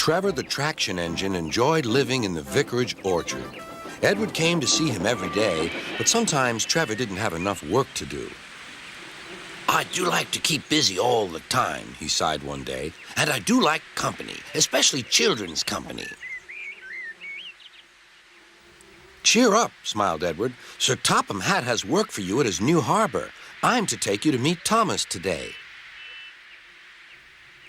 Trevor the traction engine enjoyed living in the vicarage orchard. Edward came to see him every day, but sometimes Trevor didn't have enough work to do. I do like to keep busy all the time, he sighed one day. and I do like company, especially children's company. Cheer up, smiled Edward. Sir Topham Hatt has work for you at his new harbor. I'm to take you to meet Thomas today.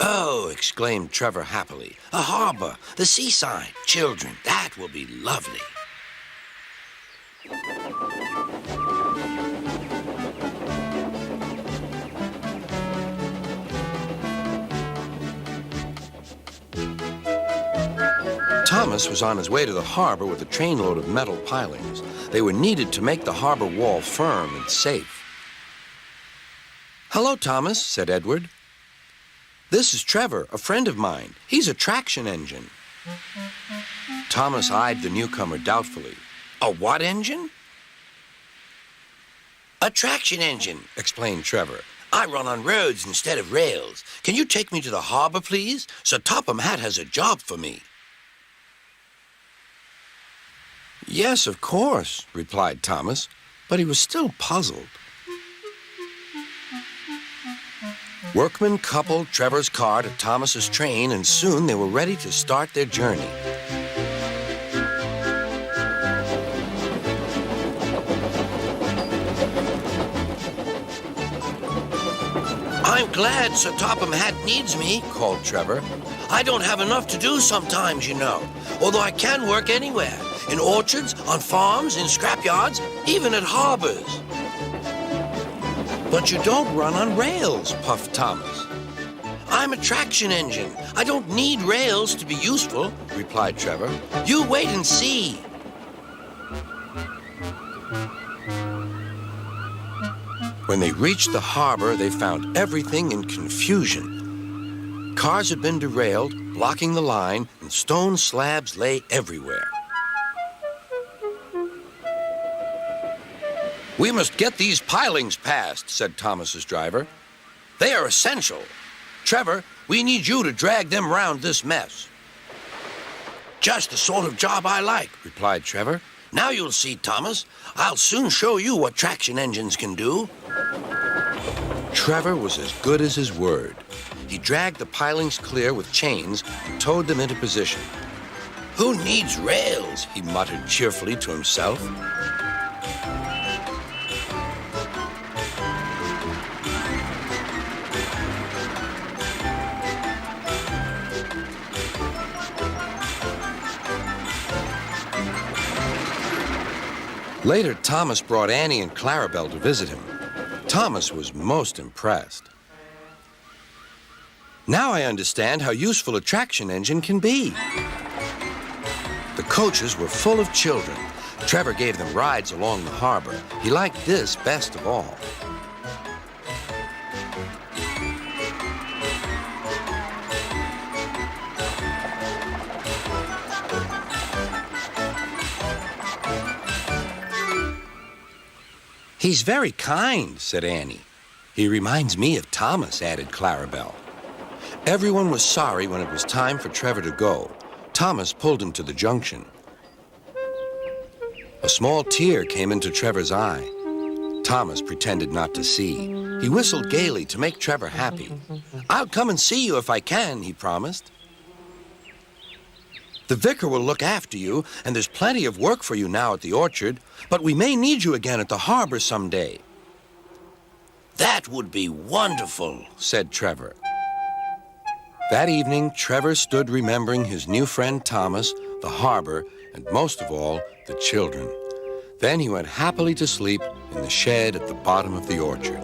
Oh, exclaimed Trevor happily. A harbor, the seaside, children, that will be lovely. Thomas was on his way to the harbor with a trainload of metal pilings. They were needed to make the harbor wall firm and safe. Hello, Thomas, said Edward. This is Trevor, a friend of mine. He's a traction engine. Thomas eyed the newcomer doubtfully. A what engine? A traction engine, explained Trevor. I run on roads instead of rails. Can you take me to the harbor, please? Sir Topham Hatt has a job for me. Yes, of course, replied Thomas, but he was still puzzled. Workmen coupled Trevor's car to Thomas's train, and soon they were ready to start their journey. I'm glad Sir Topham Hatt needs me, called Trevor. I don't have enough to do sometimes, you know, although I can work anywhere, in orchards, on farms, in scrapyards, even at harbors. But you don't run on rails, puffed Thomas. I'm a traction engine. I don't need rails to be useful, replied Trevor. You wait and see. When they reached the harbor, they found everything in confusion. Cars had been derailed, blocking the line, and stone slabs lay everywhere. We must get these pilings past, said Thomas's driver. They are essential. Trevor, we need you to drag them round this mess. Just the sort of job I like, replied Trevor. Now you'll see, Thomas. I'll soon show you what traction engines can do. Trevor was as good as his word. He dragged the pilings clear with chains and towed them into position. Who needs rails? He muttered cheerfully to himself. Later, Thomas brought Annie and Clarabelle to visit him. Thomas was most impressed. Now I understand how useful a traction engine can be. The coaches were full of children. Trevor gave them rides along the harbor. He liked this best of all. He's very kind, said Annie. He reminds me of Thomas, added Clarabelle. Everyone was sorry when it was time for Trevor to go. Thomas pulled him to the junction. A small tear came into Trevor's eye. Thomas pretended not to see. He whistled gaily to make Trevor happy. I'll come and see you if I can, he promised. The vicar will look after you, and there's plenty of work for you now at the orchard, but we may need you again at the harbor someday. That would be wonderful, said Trevor. That evening, Trevor stood remembering his new friend Thomas, the harbor, and most of all, the children. Then he went happily to sleep in the shed at the bottom of the orchard.